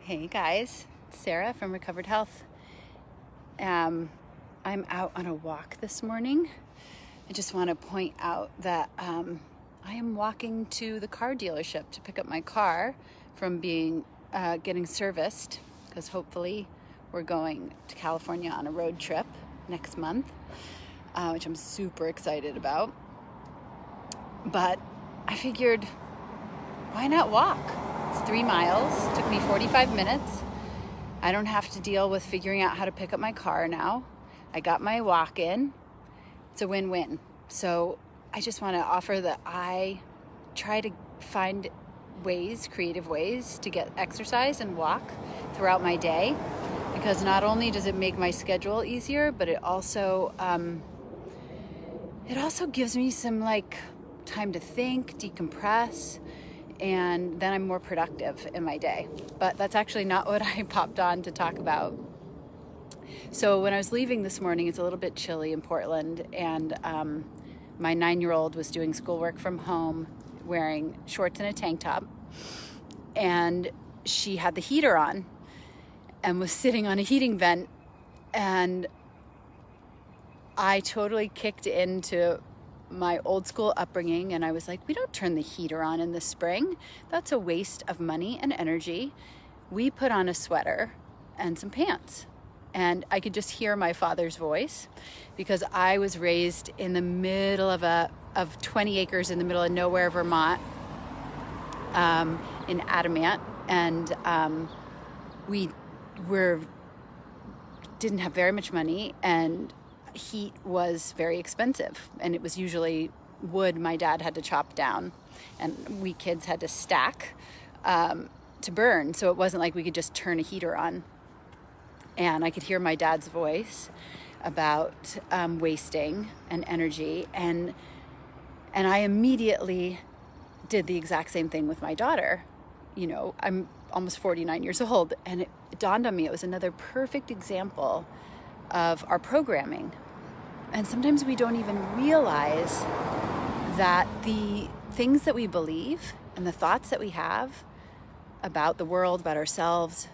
Hey guys, it's Sarah from Recovered Health. I'm out on a walk this morning. I just want to point out that I am walking to the car dealership to pick up my car from getting serviced, because hopefully we're going to California on a road trip next month, which I'm super excited about. But I figured, why not walk? It's 3 miles, took me 45 minutes. I don't have to deal with figuring out how to pick up my car now. I got my walk in. It's a win-win. So I just want to offer that I try to find creative ways to get exercise and walk throughout my day, because not only does it make my schedule easier, but it also gives me some time to think, decompress, and then I'm more productive in my day. But that's actually not what I popped on to talk about. So when I was leaving this morning, it's a little bit chilly in Portland, and my 9-year-old was doing schoolwork from home wearing shorts and a tank top, and she had the heater on and was sitting on a heating vent, and I totally kicked into my old school upbringing, and I was like, we don't turn the heater on in the spring. That's a waste of money and energy. We put on a sweater and some pants. And I could just hear my father's voice, because I was raised in the middle of 20 acres in the middle of nowhere, Vermont, in Adamant, and we didn't have very much money, and heat was very expensive, and it was usually wood my dad had to chop down, and we kids had to stack to burn. So it wasn't like we could just turn a heater on. And I could hear my dad's voice about wasting and energy, and I immediately did the exact same thing with my daughter. You know, I'm almost 49 years old, and it dawned on me it was another perfect example of our programming. And sometimes we don't even realize that the things that we believe and the thoughts that we have about the world, about ourselves,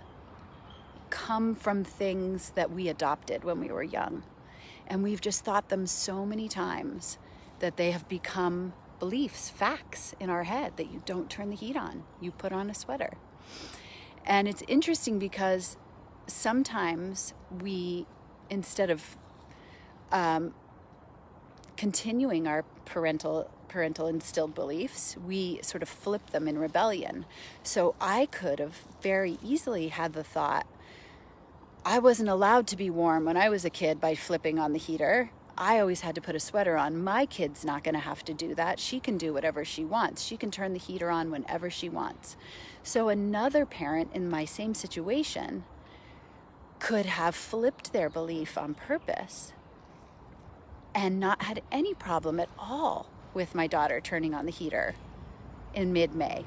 come from things that we adopted when we were young. And we've just thought them so many times that they have become beliefs, facts in our head, that you don't turn the heat on, you put on a sweater. And it's interesting because sometimes we, instead of continuing our parental instilled beliefs, we sort of flip them in rebellion. So I could have very easily had the thought, I wasn't allowed to be warm when I was a kid by flipping on the heater. I always had to put a sweater on. My kid's not going to have to do that. She can do whatever she wants. She can turn the heater on whenever she wants. So another parent in my same situation could have flipped their belief on purpose and not had any problem at all with my daughter turning on the heater in mid-May.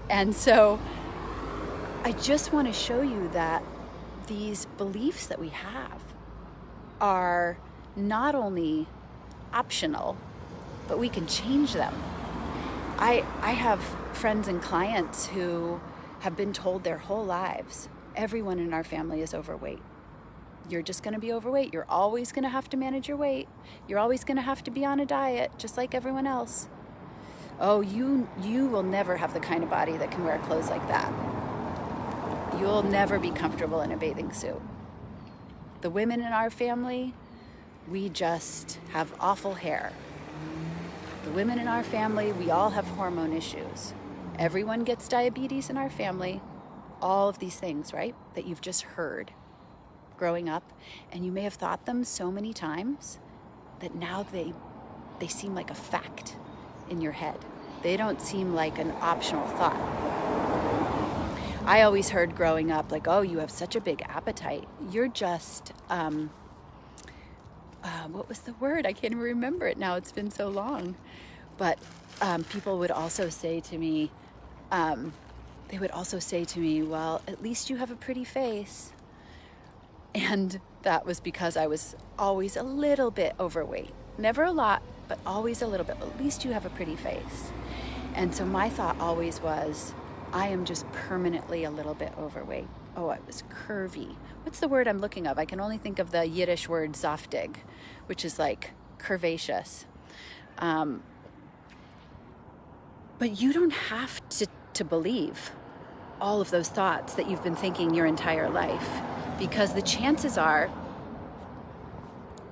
And so I just want to show you that these beliefs that we have are not only optional, but we can change them. I have friends and clients who have been told their whole lives, everyone in our family is overweight. You're just going to be overweight. You're always going to have to manage your weight. You're always going to have to be on a diet, just like everyone else. Oh, you will never have the kind of body that can wear clothes like that. You'll never be comfortable in a bathing suit. The women in our family, we just have awful hair. The women in our family, we all have hormone issues. Everyone gets diabetes in our family. All of these things, right, that you've just heard growing up, and you may have thought them so many times that now they seem like a fact in your head. They don't seem like an optional thought. I always heard growing up, like, oh, you have such a big appetite. You're just, what was the word? I can't even remember it now. It's been so long. But people would also say to me, well, at least you have a pretty face. And that was because I was always a little bit overweight. Never a lot, but always a little bit. At least you have a pretty face. And so my thought always was, I am just permanently a little bit overweight. Oh, I was curvy. What's the word I'm looking of? I can only think of the Yiddish word zaftig, which is like curvaceous. But you don't have to believe all of those thoughts that you've been thinking your entire life, because the chances are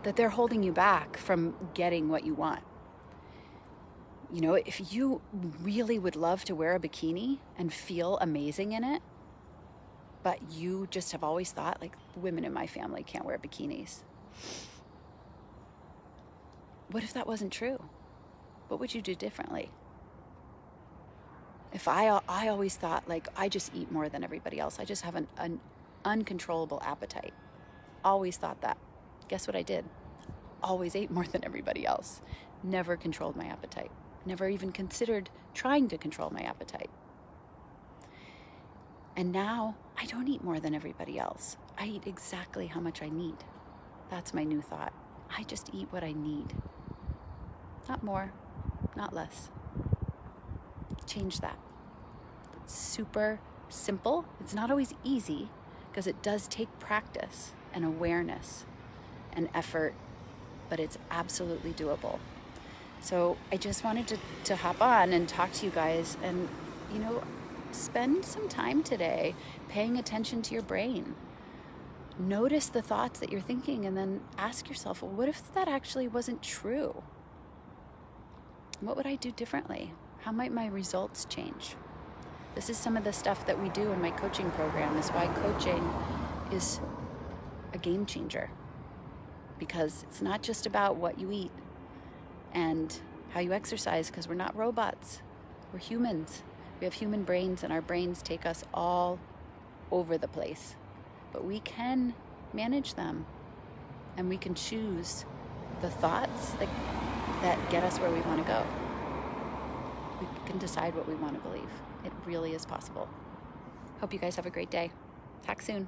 that they're holding you back from getting what you want. You know, if you really would love to wear a bikini and feel amazing in it, but you just have always thought, like, women in my family can't wear bikinis. What if that wasn't true? What would you do differently? If I always thought, like, I just eat more than everybody else. I just have an uncontrollable appetite. Always thought that. Guess what I did? Always ate more than everybody else. Never controlled my appetite. Never even considered trying to control my appetite. And now I don't eat more than everybody else. I eat exactly how much I need. That's my new thought. I just eat what I need. Not more, not less. Change that. It's super simple. It's not always easy, because it does take practice and awareness and effort, but it's absolutely doable. So I just wanted to hop on and talk to you guys and, you know, spend some time today paying attention to your brain. Notice the thoughts that you're thinking, and then ask yourself, well, what if that actually wasn't true? What would I do differently? How might my results change? This is some of the stuff that we do in my coaching program. Is why coaching is a game changer, because it's not just about what you eat and how you exercise, because we're not robots. We're humans. We have human brains, and our brains take us all over the place. But we can manage them, and we can choose the thoughts that get us where we want to go. We can decide what we want to believe. It really is possible. Hope you guys have a great day. Talk soon.